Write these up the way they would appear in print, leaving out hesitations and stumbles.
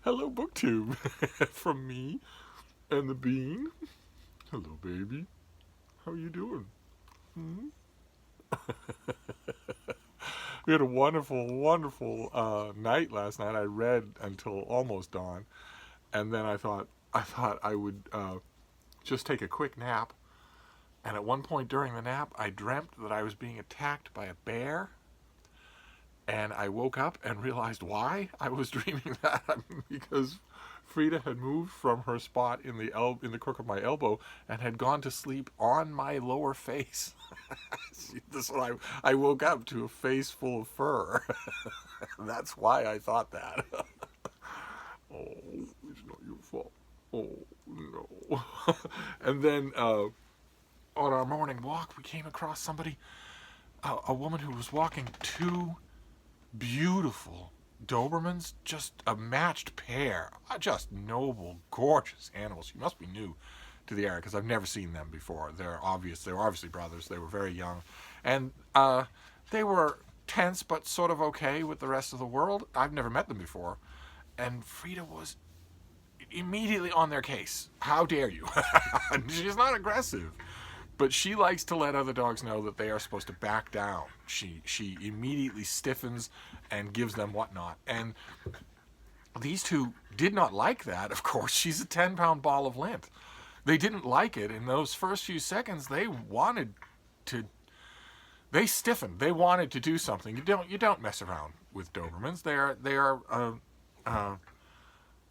Hello, BookTube, from me and the bean. Hello, baby. How you doing? Hmm? We had a wonderful, wonderful night last night. I read until almost dawn, and then I thought I would just take a quick nap. And at one point during the nap, I dreamt that I was being attacked by a bear. And I woke up and realized why I was dreaming that. Because Frida had moved from her spot in the crook of my elbow and had gone to sleep on my lower face. So I woke up to a face full of fur. That's why I thought that. Oh, it's not your fault. Oh, no. And then on our morning walk, we came across somebody, a woman who was walking two beautiful Dobermans, just a matched pair, just noble, gorgeous animals. She must be new to the area because I've never seen them before. They were obviously brothers. They were very young, and they were tense but sort of okay with the rest of the world. I've never met them before, and Frida was immediately on their case. How dare you? She's not aggressive, but she likes to let other dogs know that they are supposed to back down. She immediately stiffens and gives them whatnot. And these two did not like that, of course. She's a 10-pound ball of lint. They didn't like it. In those first few seconds, they stiffened. They wanted to do something. You don't mess around with Dobermans. They are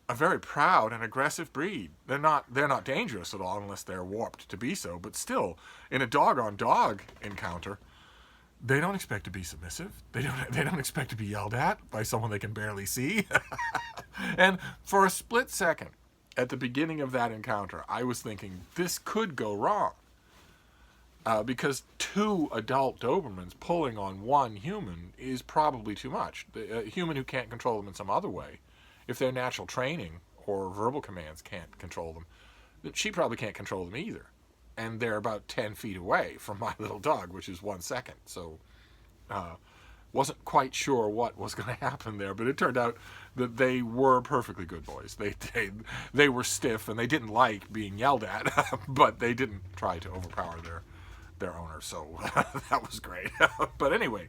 a very proud and aggressive breed. They're not dangerous at all unless they're warped to be so, but still, in a dog-on-dog encounter, they don't expect to be submissive. They don't expect to be yelled at by someone they can barely see. And for a split second, at the beginning of that encounter, I was thinking, this could go wrong. Because two adult Dobermans pulling on one human is probably too much. A human who can't control them in some other way, if their natural training or verbal commands can't control them, then she probably can't control them either. And they're about 10 feet away from my little dog, which is 1 second. So wasn't quite sure what was going to happen there, but it turned out that they were perfectly good boys. They were stiff and they didn't like being yelled at, but they didn't try to overpower their owner. So that was great. But anyway,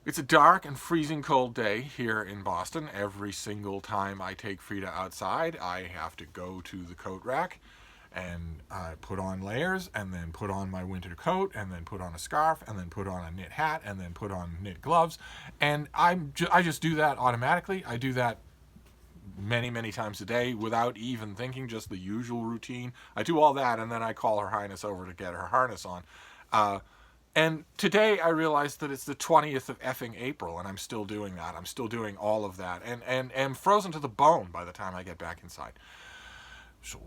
it's a dark and freezing cold day here in Boston. Every single time I take Frida outside, I have to go to the coat rack and put on layers, and then put on my winter coat, and then put on a scarf, and then put on a knit hat, and then put on knit gloves. And I just do that automatically. I do that many, many times a day without even thinking, just the usual routine. I do all that, and then I call Her Highness over to get her harness on. And today I realized that it's the 20th of effing April, and I'm still doing that. I'm still doing all of that, and am frozen to the bone by the time I get back inside. So,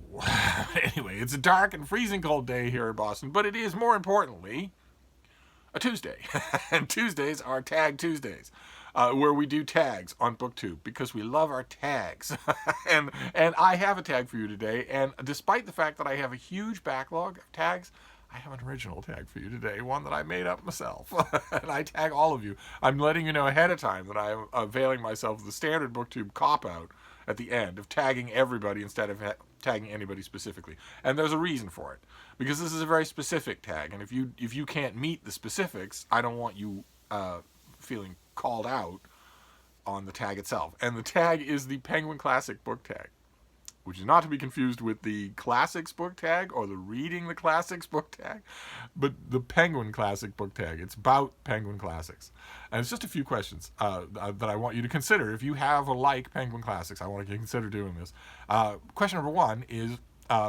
anyway, it's a dark and freezing cold day here in Boston, but it is, more importantly, a Tuesday. And Tuesdays are Tag Tuesdays, where we do tags on BookTube, because we love our tags. and I have a tag for you today, and despite the fact that I have a huge backlog of tags, I have an original tag for you today, one that I made up myself. And I tag all of you. I'm letting you know ahead of time that I am availing myself of the standard BookTube cop-out at the end of tagging everybody instead of tagging anybody specifically. And there's a reason for it, because this is a very specific tag, and if you can't meet the specifics, I don't want you feeling called out on the tag itself. And the tag is the Penguin Classic book tag, which is not to be confused with the Classics book tag or the Reading the Classics book tag, but the Penguin Classic book tag. It's about Penguin Classics. And it's just a few questions that I want you to consider. If you have a like Penguin Classics, I want you to consider doing this. Question number one is,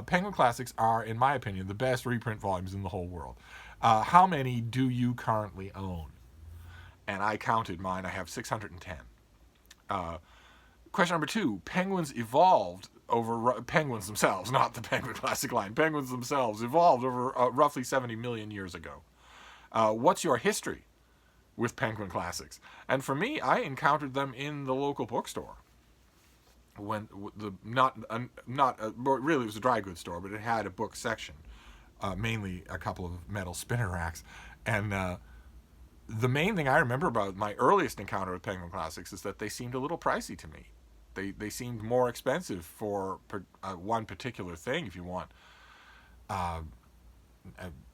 Penguin Classics are, in my opinion, the best reprint volumes in the whole world. How many do you currently own? And I counted mine. I have 610. Question number two, penguins evolved over, penguins themselves, not the Penguin Classic line, penguins themselves evolved over roughly 70 million years ago. What's your history with Penguin Classics? And for me, I encountered them in the local bookstore. When really it was a dry goods store, but it had a book section, mainly a couple of metal spinner racks, and the main thing I remember about my earliest encounter with Penguin Classics is that they seemed a little pricey to me. They seemed more expensive for one particular thing. If you want a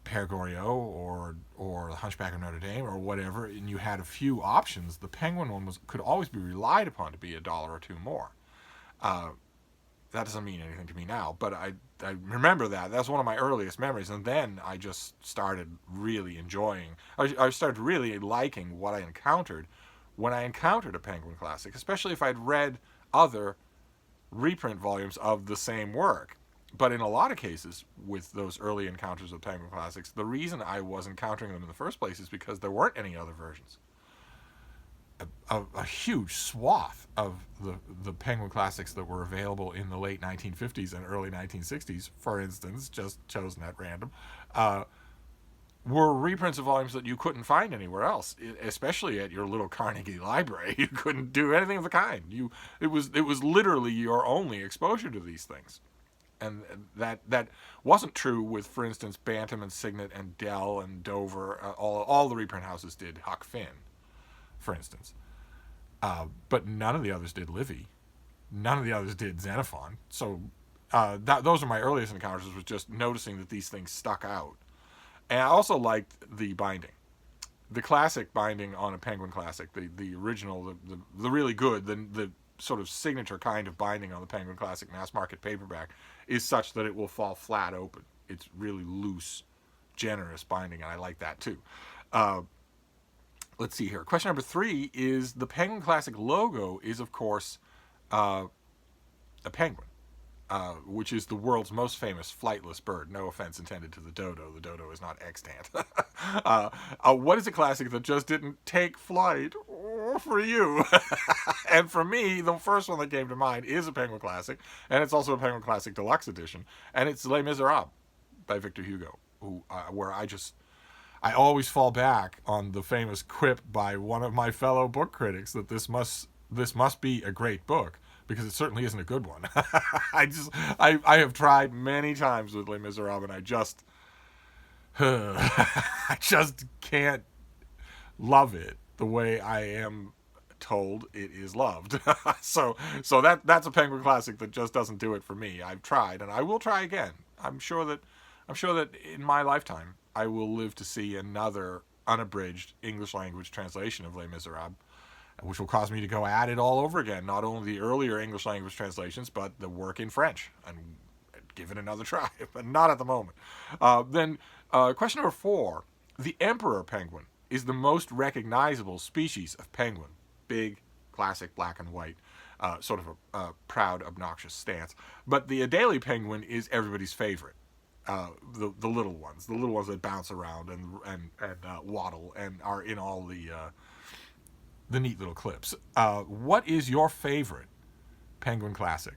Père Goriot or the Hunchback of Notre Dame or whatever, and you had a few options, the Penguin one could always be relied upon to be $1 or $2 more. That doesn't mean anything to me now, but I remember that. That's one of my earliest memories, and then I just started really enjoying. I started really liking what I encountered when I encountered a Penguin Classic, especially if I'd read other reprint volumes of the same work. But in a lot of cases, with those early encounters with Penguin Classics, the reason I was encountering them in the first place is because there weren't any other versions. A huge swath of the Penguin Classics that were available in the late 1950s and early 1960s, for instance, just chosen at random, were reprints of volumes that you couldn't find anywhere else, especially at your little Carnegie library. You couldn't do anything of the kind. It was literally your only exposure to these things. And that wasn't true with, for instance, Bantam and Signet and Dell and Dover. All the reprint houses did Huck Finn, for instance. But none of the others did Livy. None of the others did Xenophon. So those are my earliest encounters, was just noticing that these things stuck out. And I also liked the binding. The classic binding on a Penguin Classic, the original, the really good, the sort of signature kind of binding on the Penguin Classic mass market paperback is such that it will fall flat open. It's really loose, generous binding, and I like that too. Let's see here. Question number 3 is, the Penguin Classic logo is, of course, a penguin, which is the world's most famous flightless bird. No offense intended to the dodo. The dodo is not extant. What is a classic that just didn't take flight for you? And for me, the first one that came to mind is a Penguin Classic, and it's also a Penguin Classic Deluxe Edition, and it's Les Miserables by Victor Hugo, where I always fall back on the famous quip by one of my fellow book critics that this must be a great book, because it certainly isn't a good one. I have tried many times with Les Miserables, and I just can't love it the way I am told it is loved. so that's a Penguin Classic that just doesn't do it for me. I've tried, and I will try again. I'm sure that in my lifetime I will live to see another unabridged English language translation of Les Miserables, which will cause me to go at it all over again. Not only the earlier English language translations, but the work in French, and give it another try, but not at the moment. Then question number 4, the Emperor penguin is the most recognizable species of penguin. Big, classic, black and white, sort of a proud, obnoxious stance. But the Adelie penguin is everybody's favorite. The little ones that bounce around and waddle and are in all the neat little clips. What is your favorite Penguin Classic?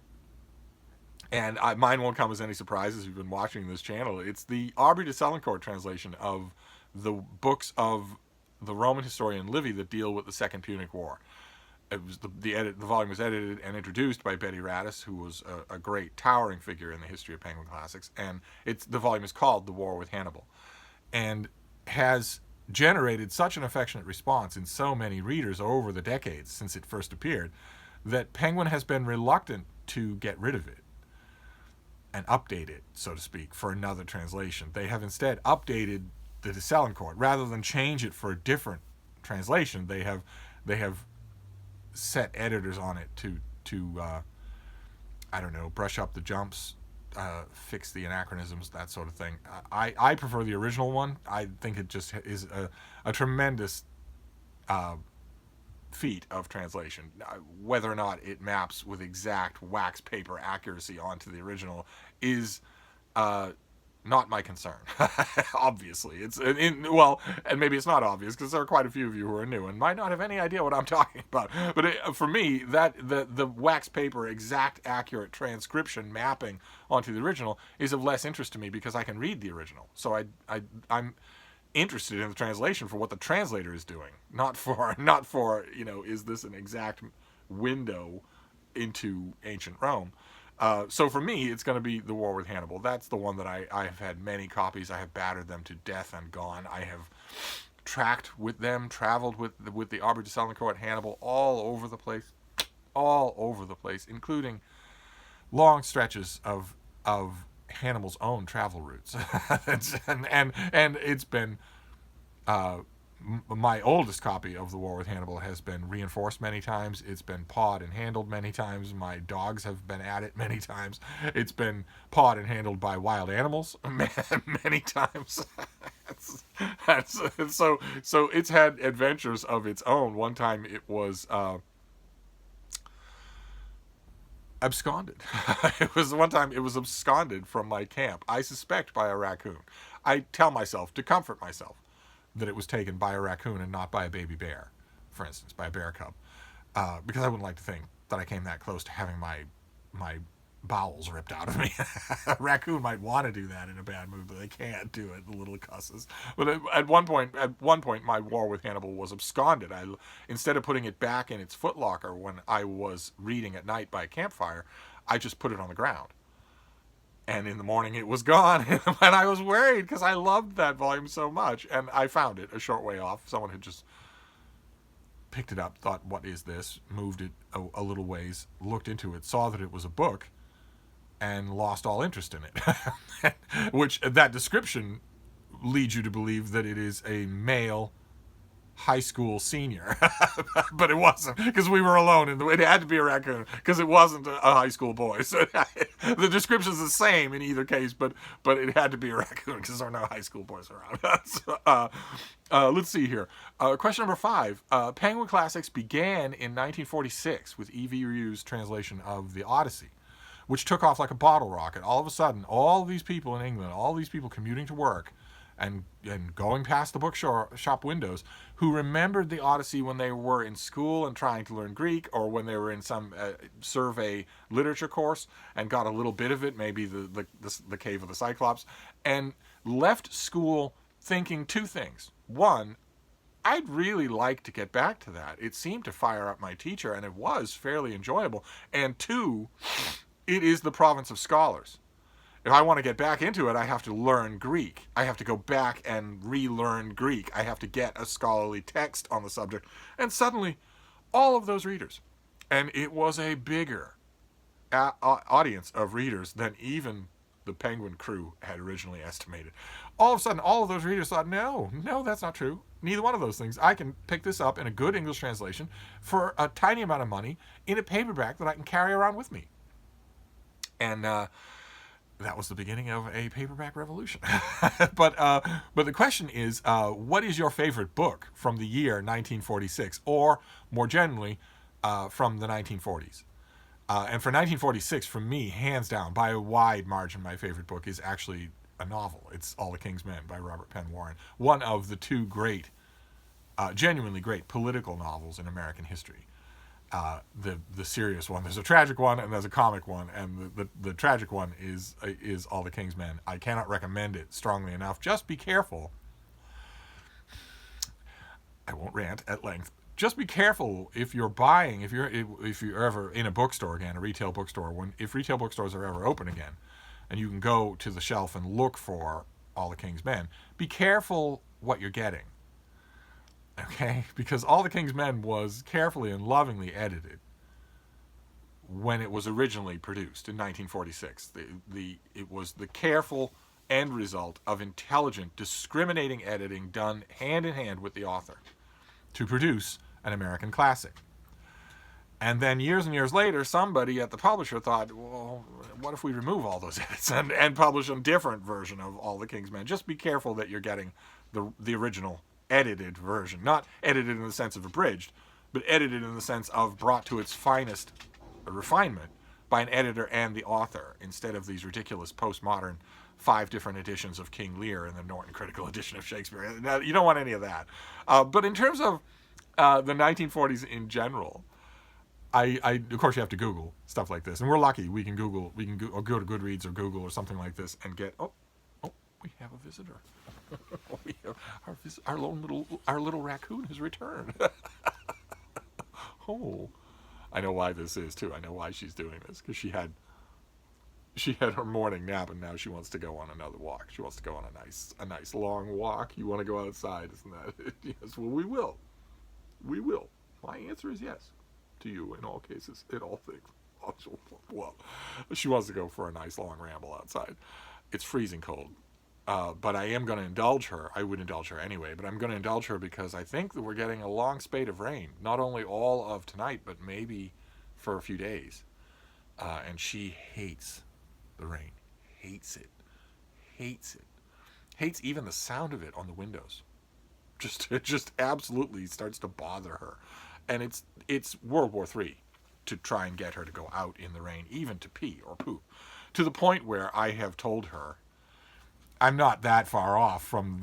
And mine won't come as any surprise, as you've been watching this channel. It's the Aubrey de Selincourt translation of the books of the Roman historian Livy that deal with the Second Punic War. It was the volume was edited and introduced by Betty Radis, who was a great, towering figure in the history of Penguin Classics. And the volume is called The War with Hannibal, and has generated such an affectionate response in so many readers over the decades since it first appeared, that Penguin has been reluctant to get rid of it and update it, so to speak, for another translation. They have instead updated the de Selincourt. Rather than change it for a different translation, they have set editors on it to I don't know, brush up the jumps, fix the anachronisms, that sort of thing. I prefer the original one. I think it just is a tremendous feat of translation. Whether or not it maps with exact wax paper accuracy onto the original is not my concern. Obviously, and maybe it's not obvious, because there are quite a few of you who are new and might not have any idea what I'm talking about. But for me, that the wax paper exact accurate transcription mapping onto the original is of less interest to me, because I can read the original. So I'm interested in the translation for what the translator is doing, not for is this an exact window into ancient Rome. So for me, it's going to be The War with Hannibal. That's the one that I have had many copies. I have battered them to death and gone. I have tracked with them, traveled with the Arbre de Salencourt Hannibal all over the place, including long stretches of Hannibal's own travel routes. and it's been my oldest copy of The War with Hannibal has been reinforced many times. It's been pawed and handled many times. My dogs have been at it many times. It's been pawed and handled by wild animals many times. So it's had adventures of its own. One time it was absconded. It was absconded from my camp, I suspect by a raccoon. I tell myself, to comfort myself, that it was taken by a raccoon and not by a baby bear, for instance, by a bear cub, because I wouldn't like to think that I came that close to having my bowels ripped out of me. A raccoon might want to do that in a bad mood, but they can't do it, the little cusses. But at one point, my War with Hannibal was absconded. Instead of putting it back in its footlocker when I was reading at night by a campfire, I just put it on the ground. And in the morning it was gone, and I was worried because I loved that volume so much. And I found it a short way off. Someone had just picked it up, thought, what is this? Moved it a little ways, looked into it, saw that it was a book, and lost all interest in it. Which, that description leads you to believe that it is a male high school senior. But it wasn't, because we were alone, and it had to be a raccoon because it wasn't a high school boy. So the description's the same in either case, but it had to be a raccoon because there are no high school boys around. So, let's see here. Question number 5. Penguin Classics began in 1946 with E.V. Rieu's translation of the Odyssey, which took off like a bottle rocket. All of a sudden, all these people in England, all these people commuting to work and going past the bookshop windows, who remembered the Odyssey when they were in school and trying to learn Greek, or when they were in some survey literature course and got a little bit of it, maybe the Cave of the Cyclops, and left school thinking 2 things. 1, I'd really like to get back to that. It seemed to fire up my teacher, and it was fairly enjoyable. And 2, it is the province of scholars. If I want to get back into it, I have to learn Greek. I have to go back and relearn Greek. I have to get a scholarly text on the subject. And suddenly, all of those readers, and it was a bigger audience of readers than even the Penguin crew had originally estimated. All of a sudden, all of those readers thought, no, that's not true. Neither one of those things. I can pick this up in a good English translation for a tiny amount of money in a paperback that I can carry around with me. And that was the beginning of a paperback revolution. But the question is, what is your favorite book from the year 1946, or more generally, from the 1940s? And for 1946, for me, hands down, by a wide margin, my favorite book is actually a novel. It's All the King's Men by Robert Penn Warren, one of the 2 great, genuinely great political novels in American history. The serious one. There's a tragic one and there's a comic one, and the tragic one is All the King's Men. I cannot recommend it strongly enough. Just be careful. I won't rant at length. Just be careful if you're buying, if you're ever in a bookstore again, a retail bookstore, if retail bookstores are ever open again, and you can go to the shelf and look for All the King's Men, be careful what you're getting. Okay, because All the King's Men was carefully and lovingly edited when it was originally produced in 1946. It was the careful end result of intelligent, discriminating editing done hand in hand with the author to produce an American classic. And then years and years later, somebody at the publisher thought, well, what if we remove all those edits and publish a different version of All the King's Men? Just be careful that you're getting the original edited version, not edited in the sense of abridged, but edited in the sense of brought to its finest refinement by an editor and the author, instead of these ridiculous postmodern 5 different editions of King Lear and the Norton Critical Edition of Shakespeare. Now, you don't want any of that. But in terms of the 1940s in general, I of course you have to Google stuff like this, and we're lucky we can Google, or go to Goodreads or Google or something like this and get we have a visitor. Our little raccoon has returned. Oh, I know why this is too. I know why she's doing this, because she had She had her morning nap, and now she wants to go on another walk. She wants to go on a nice long walk. You want to go outside, isn't that it? Yes, well, we will. We will. My answer is yes to you in all cases, in all things. Well, she wants to go for a nice long ramble outside. It's freezing cold. But I am going to indulge her. I would indulge her anyway, but I'm going to indulge her because I think that we're getting a long spate of rain. Not only all of tonight, but maybe for a few days. And she hates the rain. Hates it. Hates it. Hates even the sound of it on the windows. It just absolutely starts to bother her. And it's World War III to try and get her to go out in the rain, even to pee or poop. To the point where I have told her, I'm not that far off from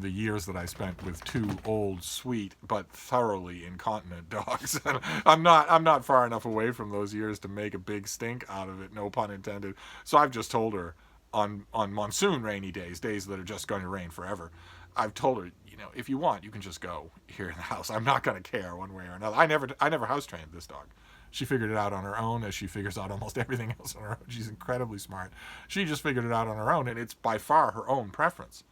the years that I spent with two old, sweet, but thoroughly incontinent dogs. I'm not far enough away from those years to make a big stink out of it, no pun intended. So I've just told her on monsoon rainy days that are just going to rain forever, I've told her, if you want, you can just go here in the house. I'm not going to care one way or another. I never house trained this dog. She figured it out on her own, as she figures out almost everything else on her own. She's incredibly smart. She just figured it out on her own, and it's by far her own preference.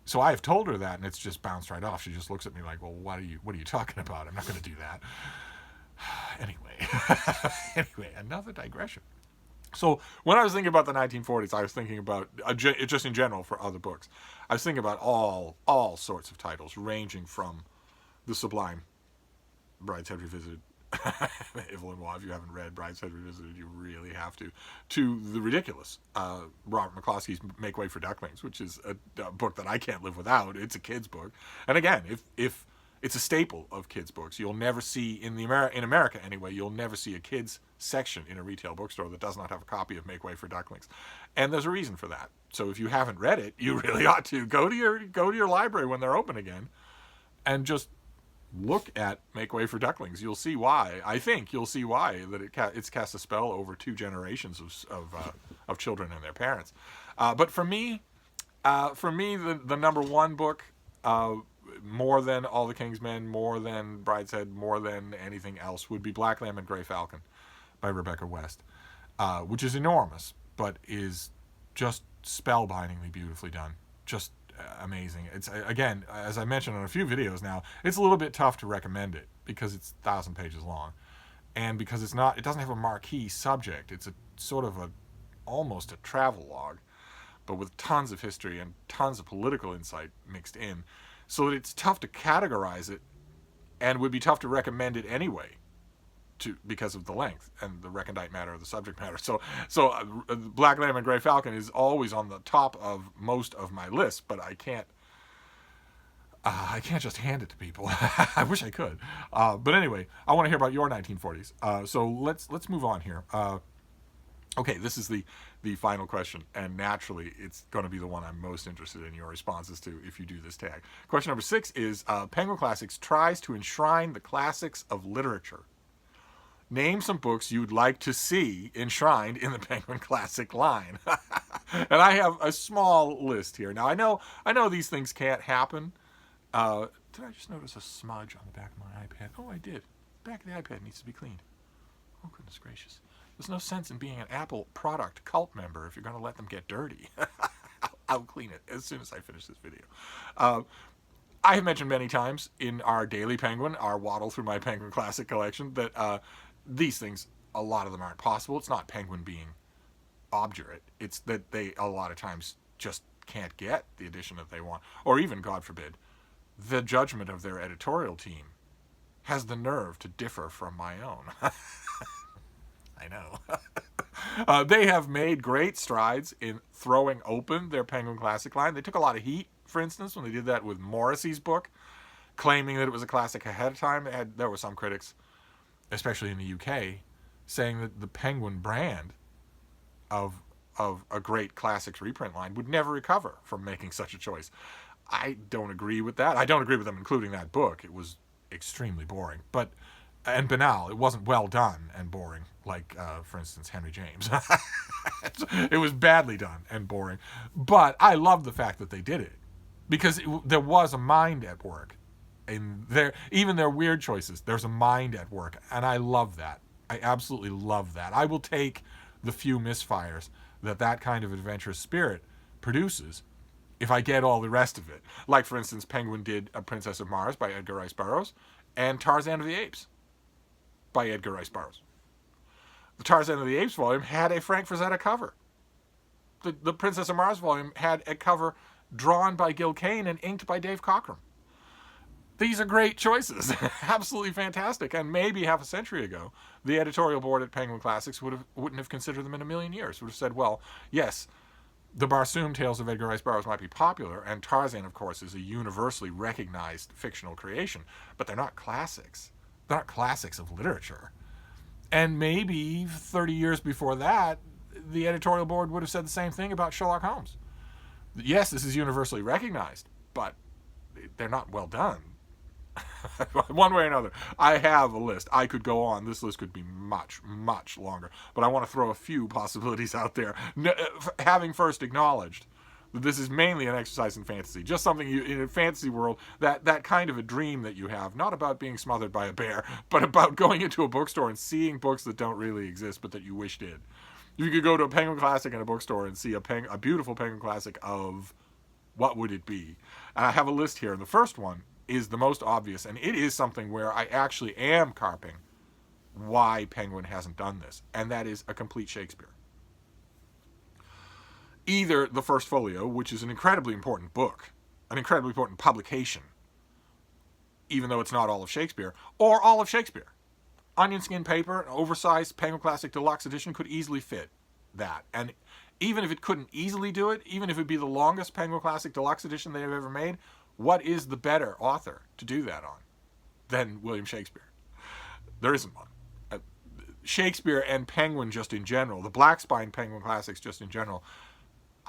So I have told her that, and it's just bounced right off. She just looks at me like, well, what are you talking about? I'm not going to do that. Anyway, another digression. So when I was thinking about the 1940s, I was thinking about, just in general for other books, I was thinking about all sorts of titles, ranging from the sublime Brideshead Revisited, Evelyn Waugh, if you haven't read Brideshead Revisited, you really have to the ridiculous Robert McCloskey's Make Way for Ducklings, which is a book that I can't live without. It's a kid's book. And again, if it's a staple of kids' books, you'll never see, in America anyway, you'll never see a kids' section in a retail bookstore that does not have a copy of Make Way for Ducklings. And there's a reason for that. So if you haven't read it, you really ought to go to your library when they're open again and just look at Make Way for Ducklings. You'll see why. I think you'll see why that it's cast a spell over two generations of children and their parents. But for me, the number one book, more than All the King's Men, more than Brideshead, more than anything else, would be Black Lamb and Grey Falcon by Rebecca West, which is enormous, but is just spellbindingly beautifully done. Just amazing. It's, again, as I mentioned on a few videos now, it's a little bit tough to recommend it because it's 1,000 pages long, and because it doesn't have a marquee subject. It's a sort of almost a travel log, but with tons of history and tons of political insight mixed in, so that it's tough to categorize it, and would be tough to recommend it anyway, because of the length and the recondite matter of the subject matter. So Black Lamb and Grey Falcon is always on the top of most of my list, but I can't just hand it to people. I wish I could. But anyway, I want to hear about your 1940s. So let's move on here. Okay, this is the final question, and naturally it's going to be the one I'm most interested in your responses to if you do this tag. Question number 6 is, Penguin Classics tries to enshrine the classics of literature. Name some books you'd like to see enshrined in the Penguin Classic line. And I have a small list here. Now, I know these things can't happen. Did I just notice a smudge on the back of my iPad? Oh, I did. The back of the iPad needs to be cleaned. Oh, goodness gracious. There's no sense in being an Apple product cult member if you're going to let them get dirty. I'll clean it as soon as I finish this video. I have mentioned many times in our Daily Penguin, our waddle through my Penguin Classic collection, that these things, a lot of them aren't possible. It's not Penguin being obdurate. It's that they, a lot of times, just can't get the edition that they want. Or even, God forbid, the judgment of their editorial team has the nerve to differ from my own. I know. They have made great strides in throwing open their Penguin Classic line. They took a lot of heat, for instance, when they did that with Morrissey's book, claiming that it was a classic ahead of time. There were some critics, especially in the UK, saying that the Penguin brand of a great classics reprint line would never recover from making such a choice. I don't agree with that. I don't agree with them including that book. It was extremely boring, and banal. It wasn't well done and boring, like, for instance, Henry James. It was badly done and boring. But I love the fact that they did it, because there was a mind at work. In even their weird choices, there's a mind at work, and I love that. I absolutely love that. I will take the few misfires that kind of adventurous spirit produces if I get all the rest of it. Like, for instance, Penguin did A Princess of Mars by Edgar Rice Burroughs and Tarzan of the Apes by Edgar Rice Burroughs. The Tarzan of the Apes volume had a Frank Frazetta cover. The Princess of Mars volume had a cover drawn by Gil Kane and inked by Dave Cockrum. These are great choices. Absolutely fantastic. And maybe half a century ago, the editorial board at Penguin Classics wouldn't have considered them in a million years. Would have said, well, yes, the Barsoom tales of Edgar Rice Burroughs might be popular, and Tarzan, of course, is a universally recognized fictional creation, but they're not classics. They're not classics of literature. And maybe 30 years before that, the editorial board would have said the same thing about Sherlock Holmes. Yes, this is universally recognized, but they're not well done. One way or another. I have a list. I could go on. This list could be much, much longer. But I want to throw a few possibilities out there. Having first acknowledged that this is mainly an exercise in fantasy. Just something in a fantasy world, that kind of a dream that you have. Not about being smothered by a bear, but about going into a bookstore and seeing books that don't really exist, but that you wish did. You could go to a Penguin Classic in a bookstore and see a beautiful Penguin Classic of what would it be. And I have a list here. And the first one is the most obvious, and it is something where I actually am carping why Penguin hasn't done this, and that is a complete Shakespeare. Either the First Folio, which is an incredibly important book, an incredibly important publication, even though it's not all of Shakespeare, or all of Shakespeare. Onion skin paper, an oversized Penguin Classic Deluxe edition could easily fit that. And even if it couldn't easily do it, even if it would be the longest Penguin Classic Deluxe edition they've ever made, what is the better author to do that on than William Shakespeare? There isn't one. Shakespeare and Penguin just in general, the Black Spine Penguin Classics just in general,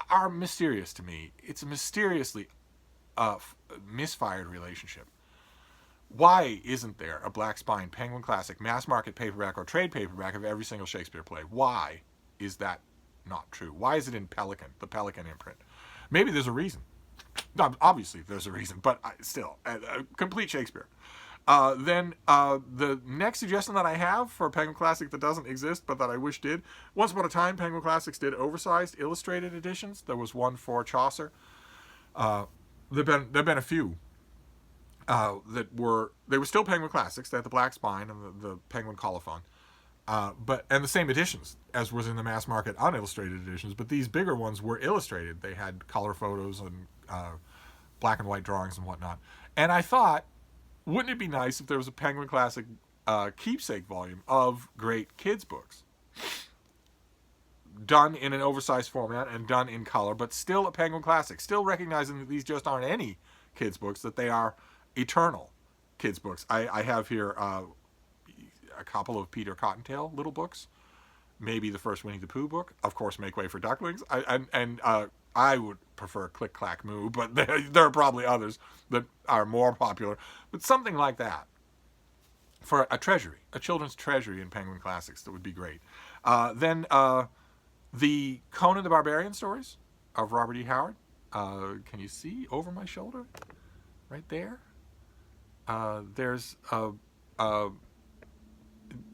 are mysterious to me. It's a mysteriously misfired relationship. Why isn't there a Black Spine Penguin Classic mass market paperback or trade paperback of every single Shakespeare play? Why is that not true? Why is it in Pelican, the Pelican imprint? Maybe there's a reason. Obviously, there's a reason, but still, complete Shakespeare. Then the next suggestion that I have for a Penguin Classic that doesn't exist, but that I wish did. Once upon a time, Penguin Classics did oversized illustrated editions. There was one for Chaucer. There've been a few they were still Penguin Classics. They had the Black Spine and the Penguin Colophon. And the same editions as was in the mass market unillustrated editions, but these bigger ones were illustrated. They had color photos and black and white drawings and whatnot. And I thought, wouldn't it be nice if there was a Penguin Classic keepsake volume of great kids books, done in an oversized format and done in color, but still a Penguin Classic, still recognizing that these just aren't any kids books, that they are eternal kids books. I have here a couple of Peter Cottontail little books, maybe the first Winnie the Pooh book, of course Make Way for Ducklings, I would prefer Click Clack Moo, but there are probably others that are more popular, but something like that for a treasury, a children's treasury in Penguin Classics, that would be great. Then the Conan the Barbarian stories of Robert E. Howard. Can you see over my shoulder right there? There's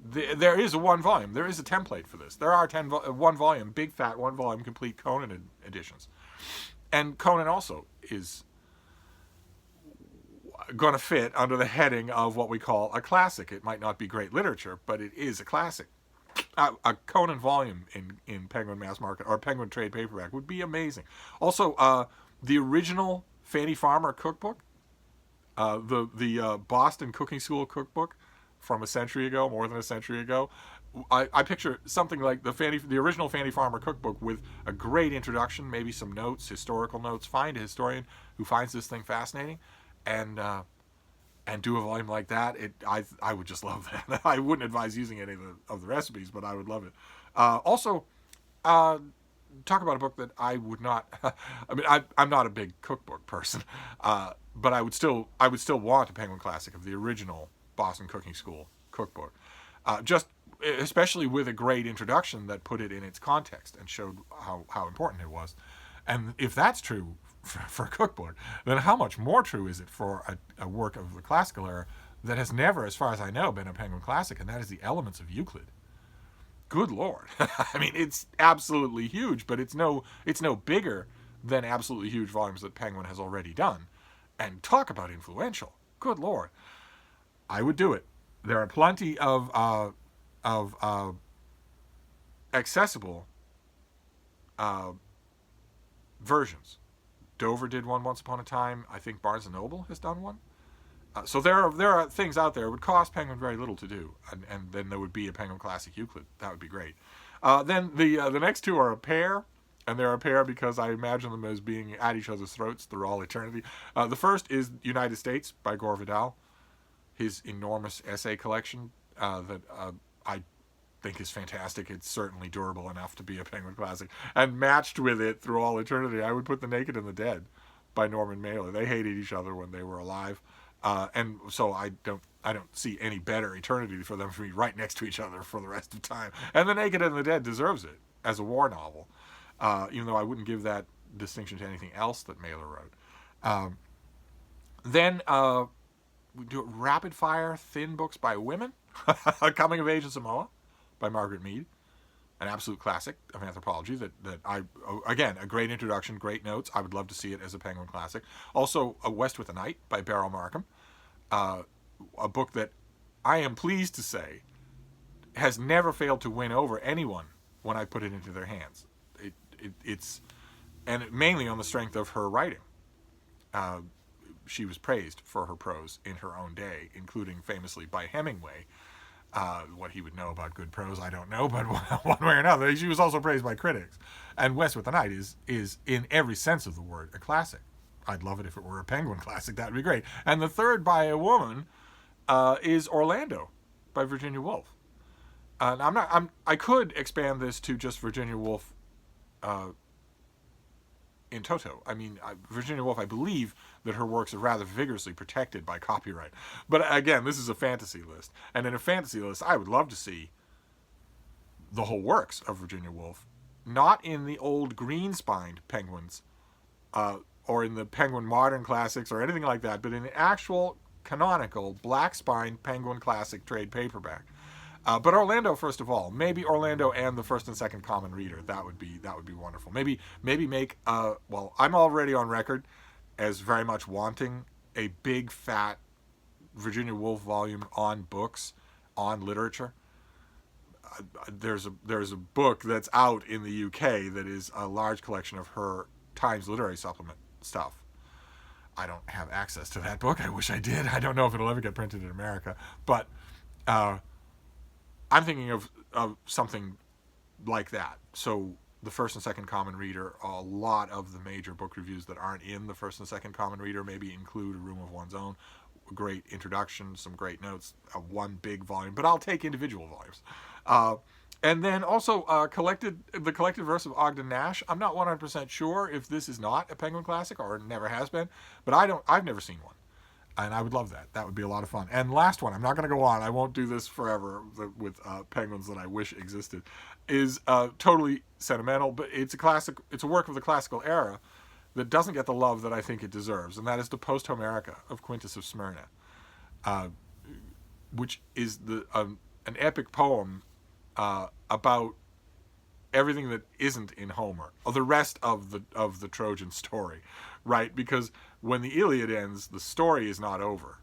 there is a one volume. There is a template for this. There are 1 volume, big fat 1 volume complete Conan editions. And Conan also is going to fit under the heading of what we call a classic. It might not be great literature, but it is a classic. A Conan volume in Penguin mass market or Penguin trade paperback would be amazing. Also, the original Fannie Farmer cookbook, the Boston Cooking School cookbook from a century ago, more than a century ago. I picture something like the original Fannie Farmer cookbook with a great introduction, maybe some notes, historical notes. Find a historian who finds this thing fascinating, and do a volume like that. I would just love that. I wouldn't advise using any of the recipes, but I would love it. Also, talk about a book that I would not. I mean, I'm not a big cookbook person, but I would still want a Penguin Classic of the original Boston Cooking School cookbook, especially with a great introduction that put it in its context and showed how important it was. And if that's true for a cookbook, then how much more true is it for a work of the classical era that has never, as far as I know, been a Penguin Classic, and that is the Elements of Euclid. good Lord. I mean, it's absolutely huge, but it's no bigger than absolutely huge volumes that Penguin has already done. And talk about influential. Good Lord. I would do it. There are plenty of accessible versions. Dover did one once upon a time. I think Barnes and Noble has done one. So there are things out there. It would cost Penguin very little to do, and then there would be a Penguin Classic Euclid. That would be great. Then the next two are a pair, and they're a pair because I imagine them as being at each other's throats through all eternity. The first is United States by Gore Vidal, his enormous essay collection that I think is fantastic. It's certainly durable enough to be a Penguin Classic. And matched with it through all eternity, I would put The Naked and the Dead by Norman Mailer. They hated each other when they were alive. And so I don't see any better eternity for them to be right next to each other for the rest of time. And The Naked and the Dead deserves it as a war novel, even though I wouldn't give that distinction to anything else that Mailer wrote. Then we do rapid fire thin books by women. Coming of Age in Samoa by Margaret Mead, an absolute classic of anthropology that I, again, a great introduction, great notes. I would love to see it as a Penguin Classic. Also, A West with a Night by Beryl Markham, a book that I am pleased to say has never failed to win over anyone when I put it into their hands. It's mainly on the strength of her writing. She was praised for her prose in her own day, including famously by Hemingway. What he would know about good prose, I don't know, but one way or another, she was also praised by critics. And West with the Night is in every sense of the word, a classic. I'd love it if it were a Penguin Classic. That would be great. And the third by a woman is Orlando by Virginia Woolf. And I could expand this to just Virginia Woolf in toto. I mean, Virginia Woolf, I believe that her works are rather vigorously protected by copyright. But again, this is a fantasy list. And in a fantasy list, I would love to see the whole works of Virginia Woolf, not in the old green-spined Penguins, or in the Penguin Modern Classics or anything like that, but in the actual canonical black-spined Penguin Classic trade paperback. But Orlando, first of all, maybe Orlando and the first and second common reader. That would be wonderful. Maybe make well, I'm already on record as very much wanting a big fat Virginia Woolf volume on books, on literature. There's a book that's out in the UK that is a large collection of her Times Literary Supplement stuff. I don't have access to that book. I wish I did. I don't know if it'll ever get printed in America, but I'm thinking of something like that. So the first and second common reader, a lot of the major book reviews that aren't in the first and second common reader maybe include A Room of One's Own, a great introduction, some great notes, one big volume, but I'll take individual volumes. And then also the collected verse of Ogden Nash. I'm not 100% sure if this is not a Penguin Classic or never has been, but I've never seen one. And I would love that. That would be a lot of fun. And last one, I'm not going to go on. I won't do this forever with penguins that I wish existed. Is totally sentimental, but it's a classic. It's a work of the classical era that doesn't get the love that I think it deserves, and that is the Post Homerica of Quintus of Smyrna, which is an epic poem about everything that isn't in Homer, or the rest of the Trojan story, right? Because when the Iliad ends, the story is not over,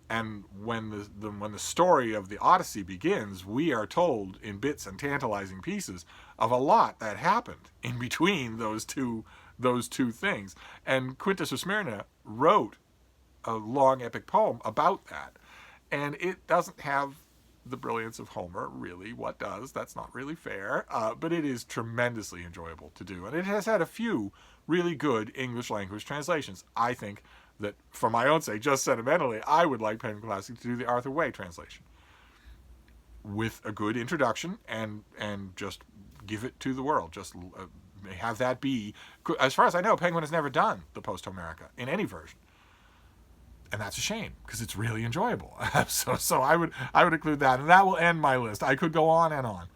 and when the story of the Odyssey begins, we are told in bits and tantalizing pieces of a lot that happened in between those two things. And Quintus of Smyrna wrote a long epic poem about that, and it doesn't have the brilliance of Homer, really. What does? That's not really fair, but it is tremendously enjoyable to do, and it has had a few really good English language translations. I think that, for my own sake, just sentimentally, I would like Penguin Classic to do the Arthur Way translation with a good introduction and just give it to the world. Just have that be, as far as I know, Penguin has never done the Post Homerica in any version. And that's a shame, because it's really enjoyable. So I would include that, and that will end my list. I could go on and on,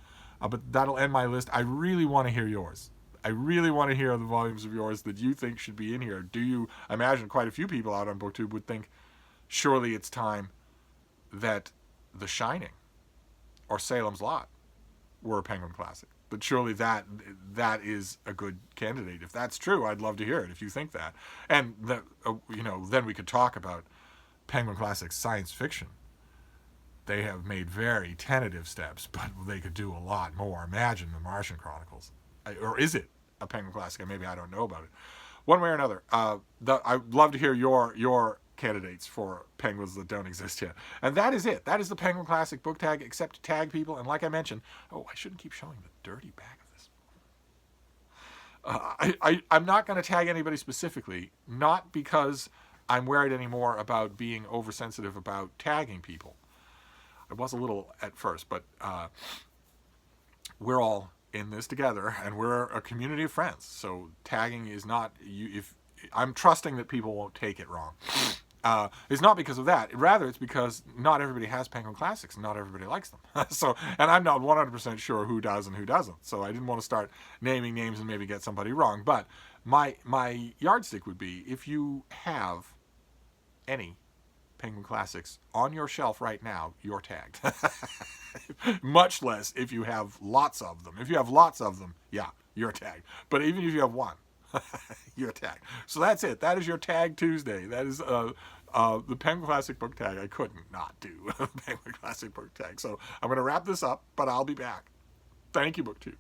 but that'll end my list. I really want to hear yours. I really want to hear the volumes of yours that you think should be in here. I imagine quite a few people out on BookTube would think, surely it's time that The Shining or Salem's Lot were a Penguin Classic. But surely that is a good candidate. If that's true, I'd love to hear it. If you think that, and that then we could talk about Penguin Classic science fiction. They have made very tentative steps, but they could do a lot more. Imagine the Martian Chronicles, or is it a Penguin Classic? Maybe I don't know about it. One way or another, I'd love to hear your candidates for penguins that don't exist yet. And that is it. That is the Penguin Classic book tag, except to tag people. And like I mentioned, I shouldn't keep showing the dirty back of this. I'm not going to tag anybody specifically, not because I'm worried anymore about being oversensitive about tagging people. I was a little at first, but we're all in this together, and we're a community of friends. So tagging is not if I'm trusting that people won't take it wrong. It's not because of that. Rather, it's because not everybody has Penguin Classics, and not everybody likes them. And I'm not 100% sure who does and who doesn't. So I didn't want to start naming names and maybe get somebody wrong. But my yardstick would be, if you have any Penguin Classics on your shelf right now, you're tagged. Much less if you have lots of them. If you have lots of them, yeah, you're tagged. But even if you have one, you're tagged. So that's it. That is your Tag Tuesday. That is the Penguin Classic book tag. I couldn't not do Penguin Classic book tag. So I'm going to wrap this up, but I'll be back. Thank you, BookTube.